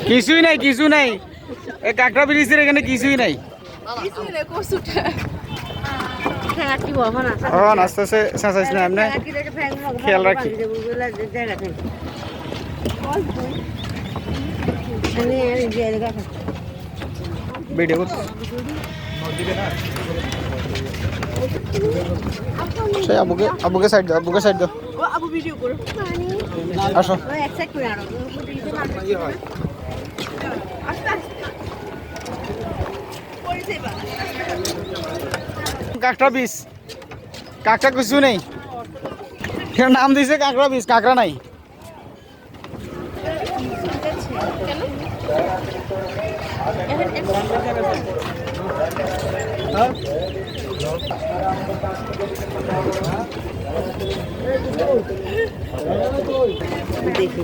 কিছুই নাই, কিছু নাই। এই কাঁকড়া ব্রিজের এখানে কিছুই নাই। আস্তে আস্তে চেঁচাইছ না এমনি খেয়াল রাখি। ভিডিও আবুকে সাইড দাও, আবুকে সাইড দাও। আসো কাঁকড়া বীজ, কাঁকড়া কিছু নেই। নাম দিয়েছে কাঁকড়া বীজ, কাঁকড়া নাই। দেখি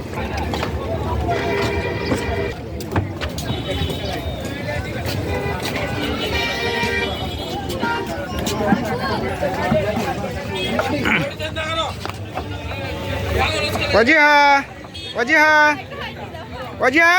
Wajah, wajah, wajah.